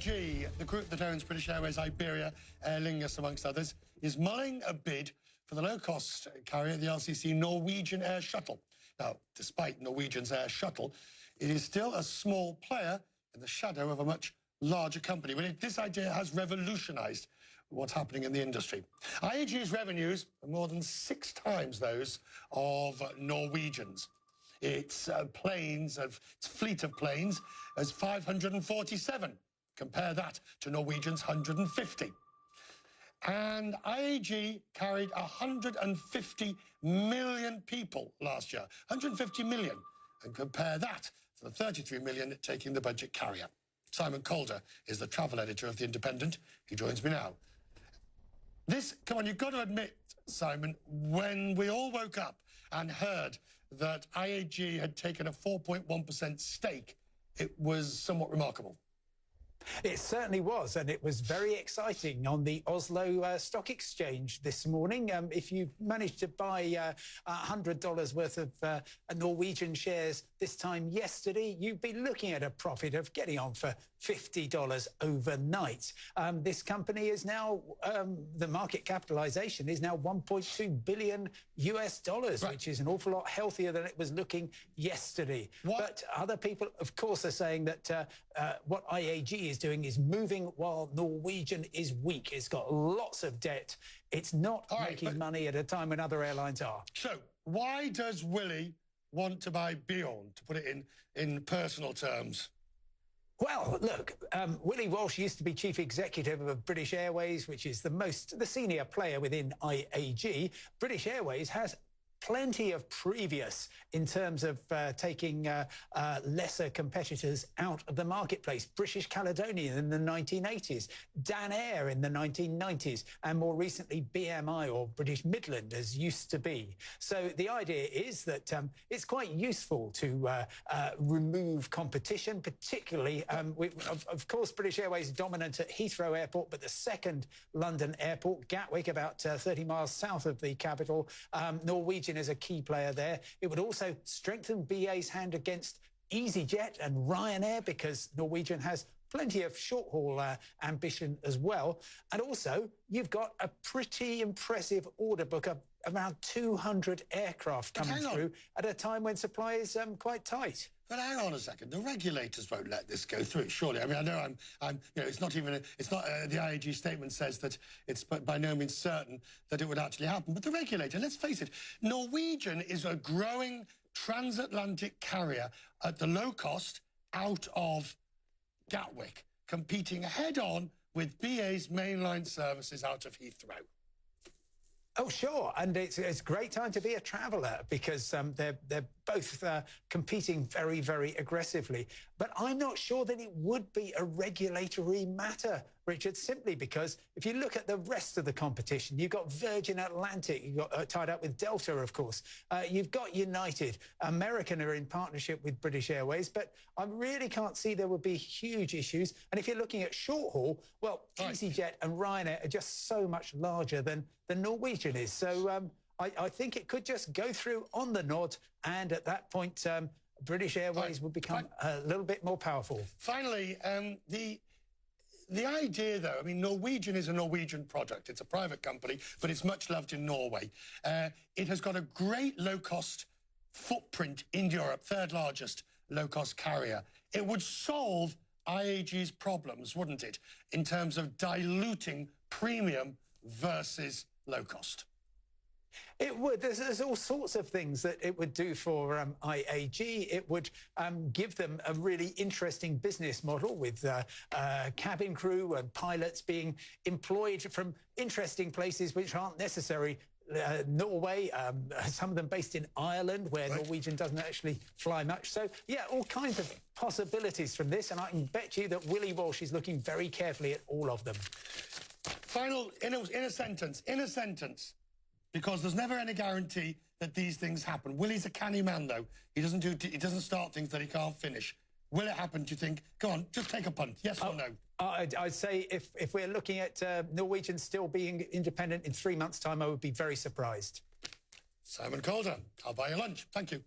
IAG, the group that owns British Airways, Iberia, Aer Lingus, amongst others, is mulling a bid for the low-cost carrier, the LCC Norwegian Air Shuttle. Now, despite Norwegian's Air Shuttle, it is still a small player in the shadow of a much larger company. But this idea has revolutionised what's happening in the industry. IAG's revenues are more than 6 times those of Norwegian's. Its fleet of planes is 547. Compare that to Norwegian's 150. And IAG carried 150 million people last year. 150 million. And compare that to the 33 million taking the budget carrier. Simon Calder is the travel editor of The Independent. He joins me now. Come on, you've got to admit, Simon, when we all woke up and heard that IAG had taken a 4.1% stake, it was somewhat remarkable. It certainly was, and it was very exciting on the Oslo Stock Exchange this morning. If you managed to buy $100 worth of Norwegian shares this time yesterday, you'd be looking at a profit of getting on for $50 overnight. This company is now, the market capitalization is now $1.2 billion US, right, which is an awful lot healthier than it was looking yesterday. But other people, of course, are saying that what IAG is doing is moving while Norwegian is weak. It's got lots of debt. It's not making money at a time when other airlines are. So why does Willie want to buy Bjorn, to put it in personal terms? Well, look, Willie Walsh used to be chief executive of British Airways, which is the senior player within IAG. British Airways has plenty of previous in terms of taking lesser competitors out of the marketplace. British Caledonian in the 1980s, Dan Air in the 1990s, and more recently BMI, or British Midland, as used to be. So the idea is that it's quite useful to remove competition, particularly, of course, British Airways dominant at Heathrow Airport, but the second London airport, Gatwick, about 30 miles south of the capital, Norwegian is a key player there. It would also strengthen BA's hand against EasyJet and Ryanair, because Norwegian has plenty of short-haul ambition as well. And also, you've got a pretty impressive order book of around 200 aircraft coming through at a time when supply is quite tight. But hang on a second, the regulators won't let this go through, surely. I mean, I know it's not the IAG statement says that it's by no means certain that it would actually happen. But the regulator, let's face it, Norwegian is a growing transatlantic carrier at the low cost out of Gatwick, competing head-on with BA's mainline services out of Heathrow. Oh, sure. And it's a great time to be a traveller, because they're both competing very, very aggressively. But I'm not sure that it would be a regulatory matter, Richard, simply because if you look at the rest of the competition, you've got Virgin Atlantic, you've got tied up with Delta, of course. You've got United. American are in partnership with British Airways, but I really can't see there would be huge issues. And if you're looking at short haul, well, EasyJet and Ryanair are just so much larger than Norwegian is. So I think it could just go through on the nod, and at that point, British Airways would become a little bit more powerful. Finally, the idea, though, I mean, Norwegian is a Norwegian product. It's a private company, but it's much loved in Norway. It has got a great low-cost footprint in Europe, third largest low-cost carrier. It would solve IAG's problems, wouldn't it, in terms of diluting premium versus low-cost? It would. There's all sorts of things that it would do for IAG. It would give them a really interesting business model with cabin crew and pilots being employed from interesting places which aren't necessary. Norway, some of them based in Ireland, where Norwegian doesn't actually fly much. So, yeah, all kinds of possibilities from this, and I can bet you that Willie Walsh is looking very carefully at all of them. Final, in a sentence, because there's never any guarantee that these things happen. Willie's a canny man, though. He doesn't start things that he can't finish. Will it happen, do you think? Go on, just take a punt, yes or no? I'd say if we're looking at Norwegian still being independent in 3 months' time, I would be very surprised. Simon Calder, I'll buy you lunch. Thank you.